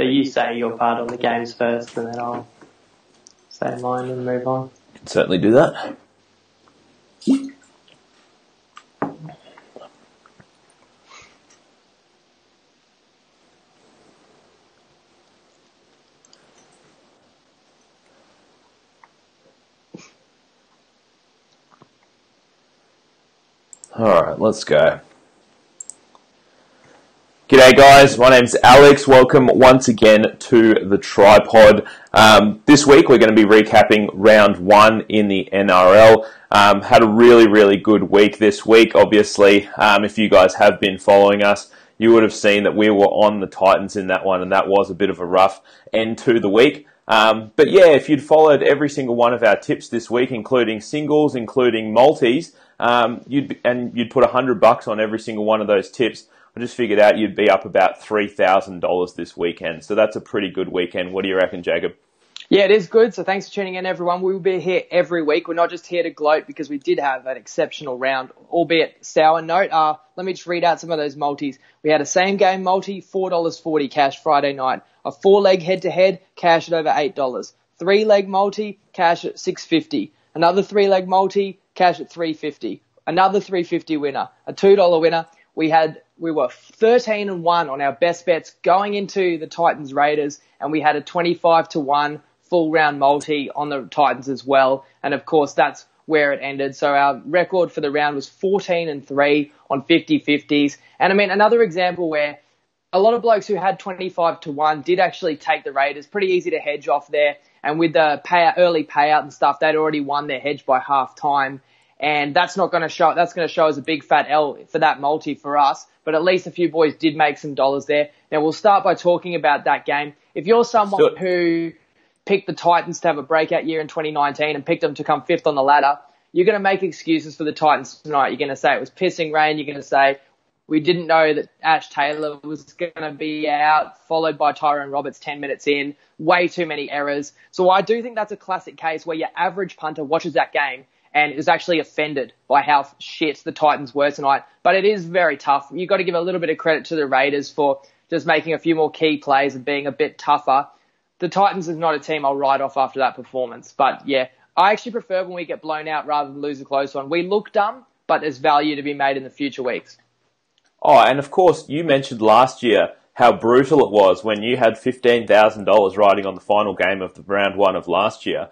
So you say your part on the games first, and then I'll say mine and move on. Can certainly do that. Alright, let's go. G'day guys, my name's Alex. Welcome once again to the Tripod. This week we're going to be recapping round 1 in the NRL. Had a really good week this week. Obviously, if you guys have been following us, you would have seen that we were on the Titans in that one, and that was a bit of a rough end to the week. But yeah, if you'd followed every single one of our tips this week, including singles, including multis, you'd put $100 on every single one of those tips. I just figured out you'd be up about $3,000 this weekend. So that's a pretty good weekend. What do you reckon, Jacob? Yeah, it is good. So thanks for tuning in, everyone. We will be here every week. We're not just here to gloat because we did have an exceptional round, albeit sour note. Let me just read out some of those multis. We had a same game multi, $4.40 cash Friday night. A 4-leg head-to-head, cash at over $8. 3-leg multi, cash at $6.50. Another 3-leg multi, cash at $3.50. Another $3.50 winner. A $2 winner. We were 13-1 on our best bets going into the Titans Raiders, and we had a 25-1 full round multi on the Titans as well. And of course, that's where it ended. So our record for the round was 14-3 on 50-50s. And I mean, another example where a lot of blokes who had 25-1 did actually take the Raiders. Pretty easy to hedge off there. And with the early payout and stuff, they'd already won their hedge by half time. And that's not going to show. That's going to show as a big fat L for that multi for us. But at least a few boys did make some dollars there. Now we'll start by talking about that game. If you're someone who picked the Titans to have a breakout year in 2019 and picked them to come 5th on the ladder, you're going to make excuses for the Titans tonight. You're going to say it was pissing rain. You're going to say we didn't know that Ash Taylor was going to be out, followed by Tyrone Roberts 10 minutes in. Way too many errors. So I do think that's a classic case where your average punter watches that game and is actually offended by how shit the Titans were tonight. But it is very tough. You've got to give a little bit of credit to the Raiders for just making a few more key plays and being a bit tougher. The Titans is not a team I'll write off after that performance. But yeah, I actually prefer when we get blown out rather than lose a close one. We look dumb, but there's value to be made in the future weeks. Oh, and of course, you mentioned last year how brutal it was when you had $15,000 riding on the final game of the round 1 of last year,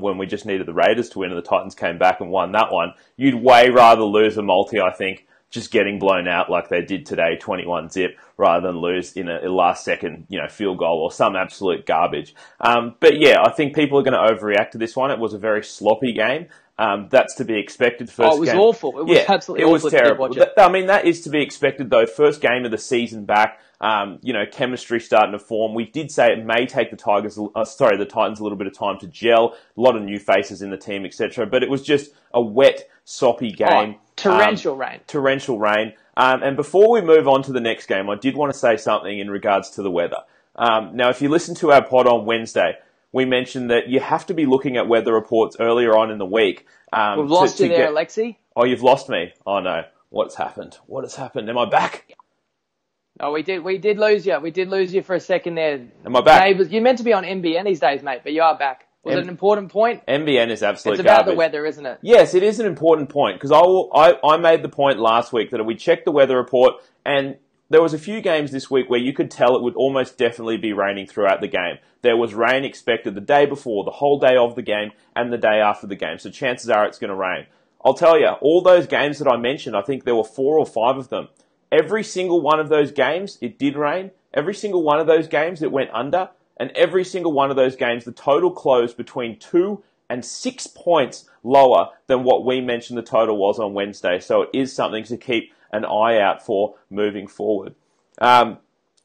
when we just needed the Raiders to win and the Titans came back and won that one. You'd way rather lose a multi, I think, just getting blown out like they did today, 21-zip, rather than lose in a last-second, field goal or some absolute garbage. But yeah, I think people are going to overreact to this one. It was a very sloppy game. That's to be expected. It was awful. It was absolutely awful. It was terrible. I mean, that is to be expected though. First game of the season back. Chemistry starting to form. We did say it may take the Titans a little bit of time to gel. A lot of new faces in the team, etc. But it was just a wet, soppy game. Torrential rain. Torrential rain. And before we move on to the next game, I did want to say something in regards to the weather. Now, if you listen to our pod on Wednesday, we mentioned that you have to be looking at weather reports earlier on in the week. We've lost you there, Alexi. Oh, you've lost me. Oh no. What's happened? What has happened? Am I back? Oh, we did lose you. We did lose you for a second there. Am I back? You're meant to be on NBN these days, mate, but you are back. Was it an important point? NBN is absolute It's about garbage. the weather, isn't it? Yes, it is an important point, because I made the point last week that we checked the weather report, and there was a few games this week where you could tell it would almost definitely be raining throughout the game. There was rain expected the day before, the whole day of the game, and the day after the game, so chances are it's going to rain. I'll tell you, all those games that I mentioned, I think there were 4 or 5 of them. Every single one of those games, it did rain. Every single one of those games, it went under. And every single one of those games, the total closed between 2 and 6 points lower than what we mentioned the total was on Wednesday. So it is something to keep an eye out for moving forward.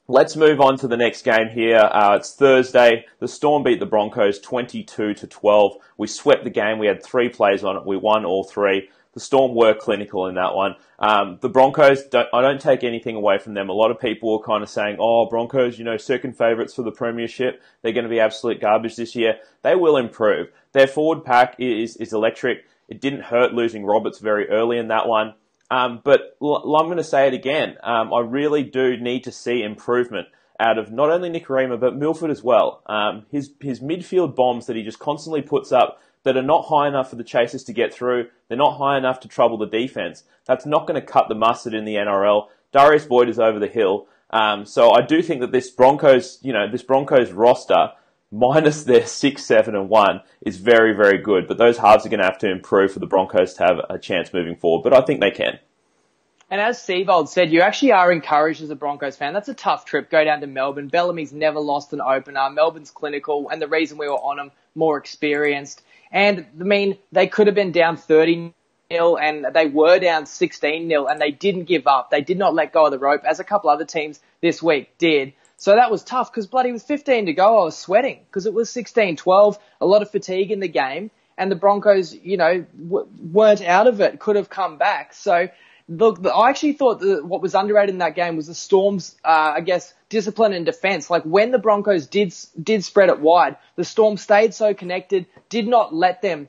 Let's move on to the next game here. It's Thursday. The Storm beat the Broncos 22-12. We swept the game. We had 3 plays on it. We won all 3. The Storm were clinical in that one. The Broncos, I don't take anything away from them. A lot of people are kind of saying, Broncos, second favourites for the premiership. They're going to be absolute garbage this year. They will improve. Their forward pack is electric. It didn't hurt losing Roberts very early in that one. But I'm going to say it again. I really do need to see improvement out of not only Nicarima, but Milford as well. His midfield bombs that he just constantly puts up that are not high enough for the chasers to get through, they're not high enough to trouble the defence. That's not going to cut the mustard in the NRL. Darius Boyd is over the hill. So I do think that this Broncos roster, minus their 6, 7 and 1, is very, very good. But those halves are going to have to improve for the Broncos to have a chance moving forward. But I think they can. And as Seabold said, you actually are encouraged as a Broncos fan. That's a tough trip. Go down to Melbourne. Bellamy's never lost an opener. Melbourne's clinical, and the reason we were on them, more experienced. And, I mean, they could have been down 30-0, and they were down 16-0, and they didn't give up. They did not let go of the rope, as a couple other teams this week did. So that was tough, because bloody with 15 to go, I was sweating, because it was 16-12, a lot of fatigue in the game, and the Broncos, weren't out of it, could have come back. So, look, I actually thought that what was underrated in that game was the Storm's, discipline and defense. Like, when the Broncos did spread it wide, the Storm stayed so connected, did not let them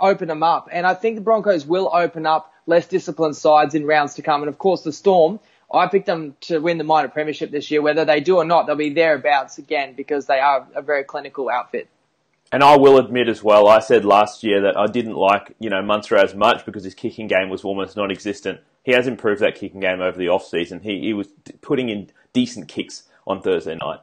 open them up. And I think the Broncos will open up less disciplined sides in rounds to come. And of course, the Storm, I picked them to win the minor premiership this year. Whether they do or not, they'll be thereabouts again because they are a very clinical outfit. And I will admit as well, I said last year that I didn't like, Munster as much because his kicking game was almost non-existent. He has improved that kicking game over the off-season. He was putting in decent kicks on Thursday night.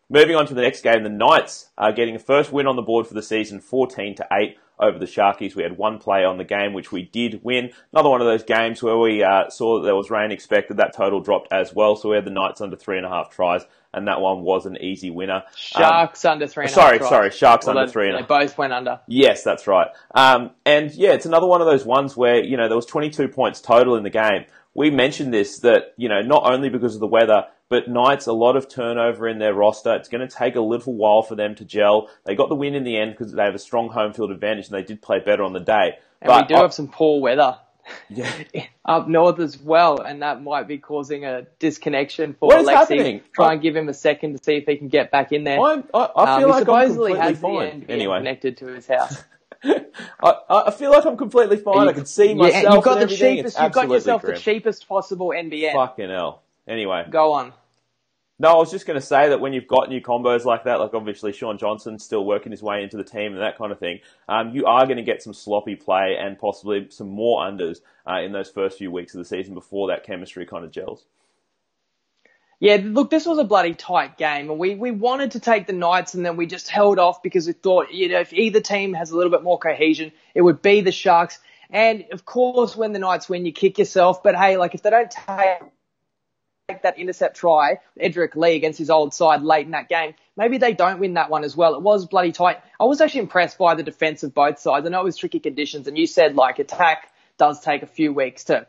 Moving on to the next game, the Knights are getting a first win on the board for the season, 14-8 over the Sharkies. We had one play on the game, which we did win. Another one of those games where we saw that there was rain expected. That total dropped as well, so we had the Knights under 3.5 tries, and that one was an easy winner. Sharks under 3.5 tries. Sorry, Sharks under 3.5. They both went under. Yes, that's right. It's another one of those ones where, there was 22 points total in the game. We mentioned this, that, not only because of the weather, but Knights, a lot of turnover in their roster. It's going to take a little while for them to gel. They got the win in the end because they have a strong home field advantage and they did play better on the day. And we do have some poor weather Yeah. up north as well, and that might be causing a disconnection for What is Alexi. happening? Try and give him a second to see if he can get back in there. I feel like I'm completely has fine. the Anyway. connected to his house. I feel like I'm completely fine. I can see myself you've got and everything. It's you've got yourself grim. the cheapest possible NBN. Fucking hell. Anyway. Go on. No, I was just going to say that when you've got new combos like that, like obviously Sean Johnson's still working his way into the team and that kind of thing, you are going to get some sloppy play and possibly some more unders in those first few weeks of the season before that chemistry kind of gels. Yeah, look, this was a bloody tight game, and we wanted to take the Knights, and then we just held off because we thought, if either team has a little bit more cohesion, it would be the Sharks. And of course, when the Knights win, you kick yourself. But hey, if they don't take that intercept try, Edric Lee against his old side late in that game, maybe they don't win that one as well. It was bloody tight. I was actually impressed by the defense of both sides. I know it was tricky conditions, and you said attack does take a few weeks to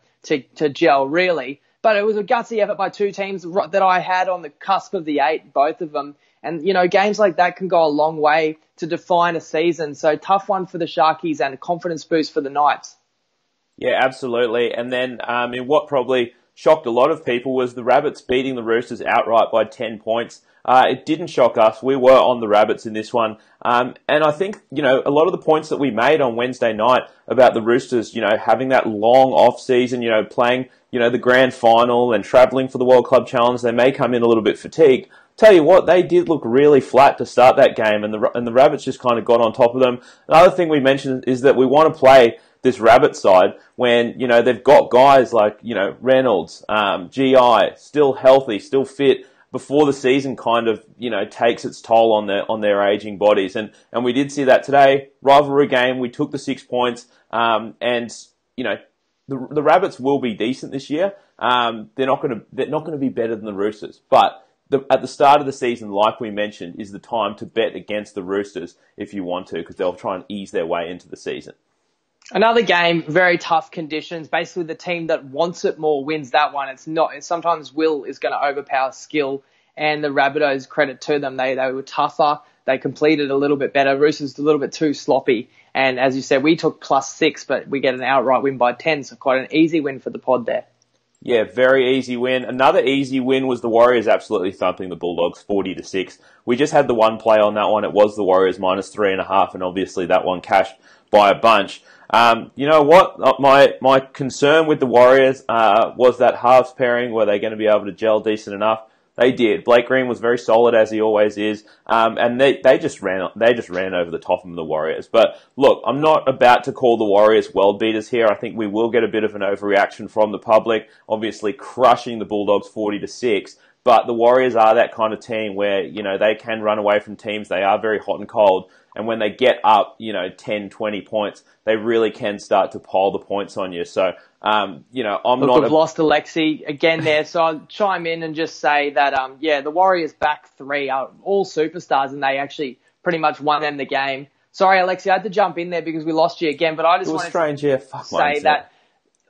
gel, really. But it was a gutsy effort by two teams that I had on the cusp of the 8, both of them. And, games like that can go a long way to define a season. So tough one for the Sharkies and a confidence boost for the Knights. Yeah, absolutely. And then what probably shocked a lot of people was the Rabbits beating the Roosters outright by 10 points. It didn't shock us. We were on the Rabbits in this one. And I think, a lot of the points that we made on Wednesday night about the Roosters, having that long off season, playing, the grand final and travelling for the World Club Challenge, they may come in a little bit fatigued. Tell you what, they did look really flat to start that game, and the Rabbits just kind of got on top of them. Another thing we mentioned is that we want to play this Rabbit side when, they've got guys like, Reynolds, GI, still healthy, still fit, before the season kind of, takes its toll on their aging bodies. And we did see that today. Rivalry game, we took the 6 points, the Rabbits will be decent this year. They're not going to be better than the Roosters, but at the start of the season, like we mentioned, is the time to bet against the Roosters if you want to, because they'll try and ease their way into the season. Another game, very tough conditions. Basically, the team that wants it more wins that one. It's not. Sometimes will is going to overpower skill, and the Rabbitohs, credit to them, they were tougher. They completed a little bit better. Roosters a little bit too sloppy. And as you said, we took +6, but we get an outright win by 10, so quite an easy win for the pod there. Yeah, very easy win. Another easy win was the Warriors absolutely thumping the Bulldogs 40-6. We just had the one play on that one. It was the Warriors -3.5, and obviously that one cashed by a bunch. You know what? My concern with the Warriors was that halves pairing. Were they going to be able to gel decent enough? They did. Blake Green was very solid, as he always is, and they just ran over the top of the Warriors. But look, I'm not about to call the Warriors world beaters here. I think we will get a bit of an overreaction from the public, obviously crushing the Bulldogs 40-6. But the Warriors are that kind of team where, they can run away from teams. They are very hot and cold. And when they get up, 10, 20 points, they really can start to pile the points on you. So, We've lost Alexi again there. So I'll chime in and just say that, the Warriors back three are all superstars and they actually pretty much won them the game. Sorry, Alexi, I had to jump in there because we lost you again. But I just wanted to say that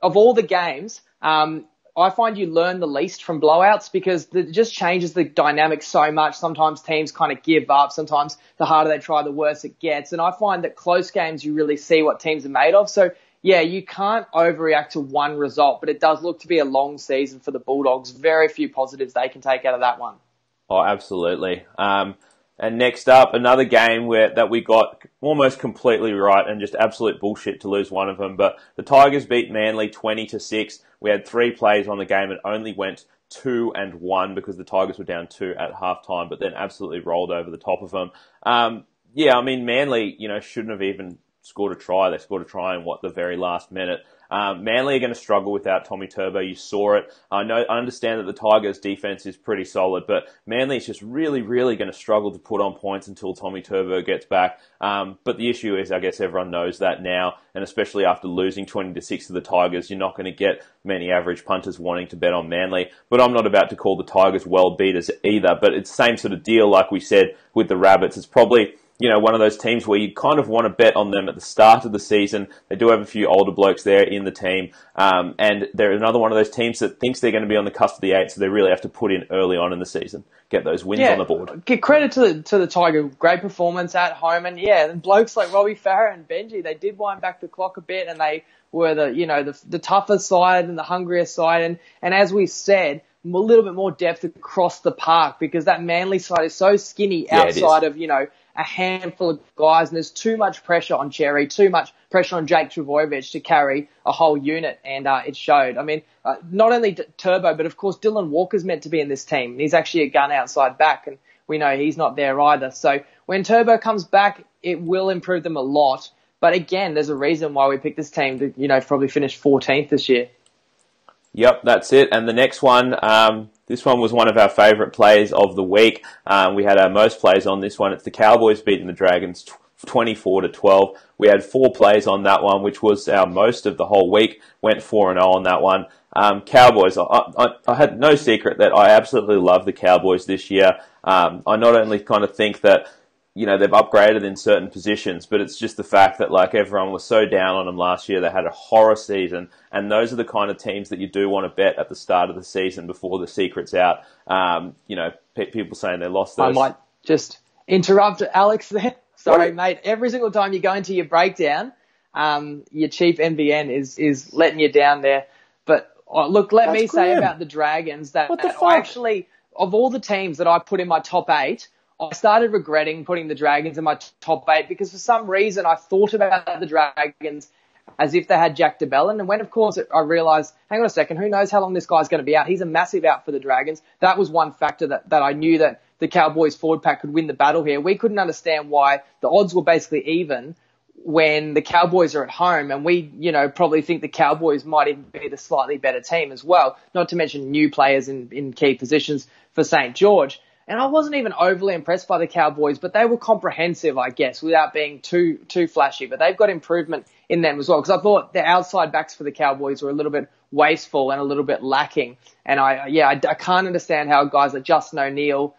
of all the games, I find you learn the least from blowouts because it just changes the dynamic so much. Sometimes teams kind of give up. Sometimes the harder they try, the worse it gets. And I find that close games, you really see what teams are made of. So, yeah, you can't overreact to one result, but it does look to be a long season for the Bulldogs. Very few positives they can take out of that one. Oh, absolutely. And next up, another game that we got almost completely right and just absolute bullshit to lose one of them. But the Tigers beat Manly 20-6. We had 3 plays on the game and only went 2-1 because the Tigers were down 2 at halftime, but then absolutely rolled over the top of them. Manly, shouldn't have even scored a try. They scored a try in the very last minute. Manly are going to struggle without Tommy Turbo. You saw it. I understand that the Tigers' defense is pretty solid, but Manly is just really, really going to struggle to put on points until Tommy Turbo gets back. But the issue is, I guess everyone knows that now, and especially after losing 20-6 to the Tigers, you're not going to get many average punters wanting to bet on Manly. But I'm not about to call the Tigers world beaters either. But it's the same sort of deal, like we said with the Rabbits. It's probably one of those teams where you kind of want to bet on them at the start of the season. They do have a few older blokes there in the team. And they're another one of those teams that thinks they're going to be on the cusp of the 8, so they really have to put in early on in the season, get those wins on the board. Give credit to the Tiger. Great performance at home. And blokes like Robbie Farah and Benji, they did wind back the clock a bit and they were the tougher side and the hungrier side. And as we said, a little bit more depth across the park because that Manly side is so skinny outside of, a handful of guys, and there's too much pressure on Cherry, too much pressure on Jake Trbojevic to carry a whole unit, and it showed. Not only Turbo, but of course Dylan Walker's meant to be in this team, and he's actually a gun outside back, and we know he's not there either. So when Turbo comes back, it will improve them a lot. But again, there's a reason why we picked this team to, probably finish 14th this year. Yep, that's it. And the next one, this one was one of our favourite plays of the week. We had our most plays on this one. It's the Cowboys beating the Dragons 24-12. We had 4 plays on that one, which was our most of the whole week. Went 4-0 on that one. Cowboys, I had no secret that I absolutely love the Cowboys this year. I not only kind of think that they've upgraded in certain positions, but it's just the fact that everyone was so down on them last year. They had a horror season, and those are the kind of teams that you do want to bet at the start of the season before the secret's out. People saying they lost those. I might just interrupt Alex there. Sorry, mate. Every single time you go into your breakdown, your chief NBN is letting you down there. But look, let me say about the Dragons that I actually, of all the teams that I put in my top 8, I started regretting putting the Dragons in my top 8 because for some reason I thought about the Dragons as if they had Jack DeBellin. And when, of course, I realised, hang on a second, who knows how long this guy's going to be out? He's a massive out for the Dragons. That was one factor that I knew that the Cowboys forward pack could win the battle here. We couldn't understand why the odds were basically even when the Cowboys are at home, and we, probably think the Cowboys might even be the slightly better team as well, not to mention new players in key positions for St. George. And I wasn't even overly impressed by the Cowboys, but they were comprehensive, I guess, without being too flashy. But they've got improvement in them as well, because I thought the outside backs for the Cowboys were a little bit wasteful and a little bit lacking. And I can't understand how guys like Justin O'Neill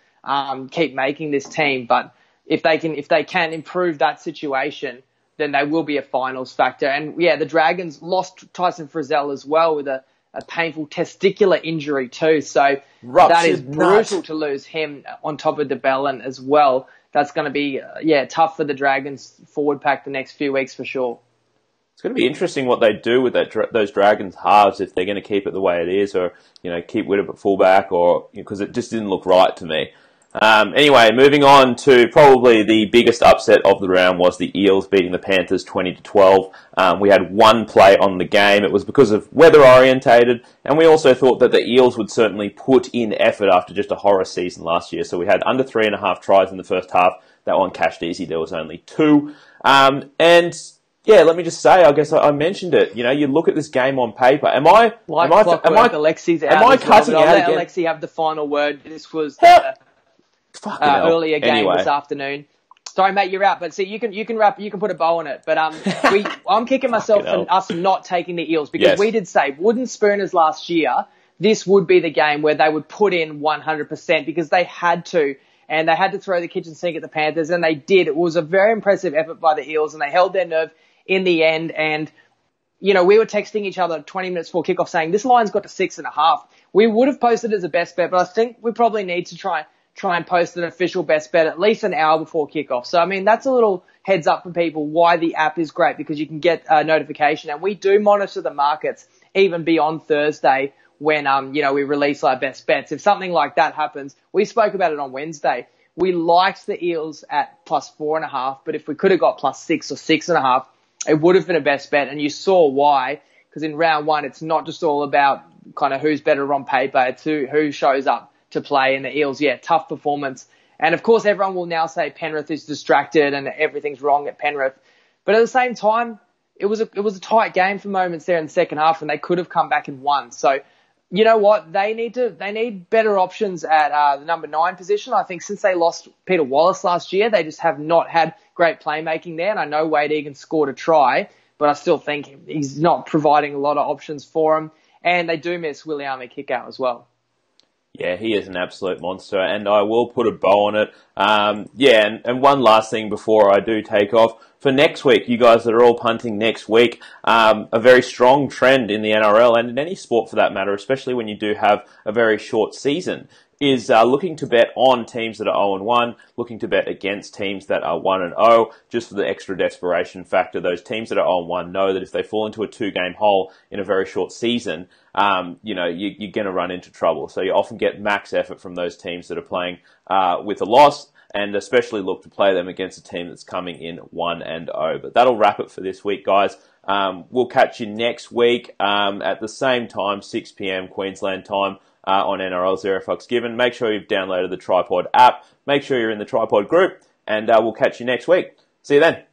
keep making this team. But if they can improve that situation, then they will be a finals factor. And the Dragons lost Tyson Frizzell as well with a painful testicular injury too. So that is brutal to lose him on top of DeBellin as well. That's going to be, tough for the Dragons forward pack the next few weeks for sure. It's going to be interesting what they do with those Dragons halves, if they're going to keep it the way it is or, keep Widdop at fullback or, because it just didn't look right to me. Anyway, moving on to probably the biggest upset of the round was the Eels beating the Panthers 20-12. We had one play on the game. It was because of weather orientated, and we also thought that the Eels would certainly put in effort after just a horror season last year. So we had under 3.5 tries in the first half. That one cashed easy. There was only 2. Yeah, let me just say, I guess I mentioned it. You know, you look at this game on paper. Alexi's out. Am I cutting out again? I'll let Alexi have the final word. This was earlier game anyway. This afternoon. Sorry, mate, you're out. But see, you can put a bow on it. But I'm kicking myself for us not taking the Eels because we did say wooden spooners last year. This would be the game where they would put in 100% because they had to. And they had to throw the kitchen sink at the Panthers, and they did. It was a very impressive effort by the Eels, and they held their nerve in the end. And, you know, we were texting each other 20 minutes before kickoff saying, this line's got to 6.5. We would have posted it as a best bet, but I think we probably need to try and post an official best bet at least an hour before kickoff. So, I mean, that's a little heads up for people why the app is great because you can get a notification. And we do monitor the markets even beyond Thursday when, we release our best bets. If something like that happens, we spoke about it on Wednesday. We liked the Eels at plus 4.5, but if we could have got plus 6 or 6.5, it would have been a best bet. And you saw why, because in round one, it's not just all about kind of who's better on paper. It's who shows up to play. And the Eels, tough performance. And of course, everyone will now say Penrith is distracted and everything's wrong at Penrith. But at the same time, it was a tight game for moments there in the second half, and they could have come back and won. So, you know what? They need better options at the number 9 position. I think since they lost Peter Wallace last year, they just have not had great playmaking there. And I know Wade Egan scored a try, but I still think he's not providing a lot of options for them. And they do miss Williame Kickout as well. Yeah, he is an absolute monster, and I will put a bow on it. And one last thing before I do take off. For next week, you guys that are all punting next week, a very strong trend in the NRL and in any sport for that matter, especially when you do have a very short season, is looking to bet on teams that are 0-1, looking to bet against teams that are 1-0, just for the extra desperation factor. Those teams that are 0-1 know that if they fall into a 2-game hole in a very short season, you're going to run into trouble. So you often get max effort from those teams that are playing with a loss, and especially look to play them against a team that's coming in 1-0. But that'll wrap it for this week, guys. We'll catch you next week at the same time, 6 p.m. Queensland time on NRL 0 Fucks Given. Make sure you've downloaded the Tripod app. Make sure you're in the Tripod group, and we'll catch you next week. See you then.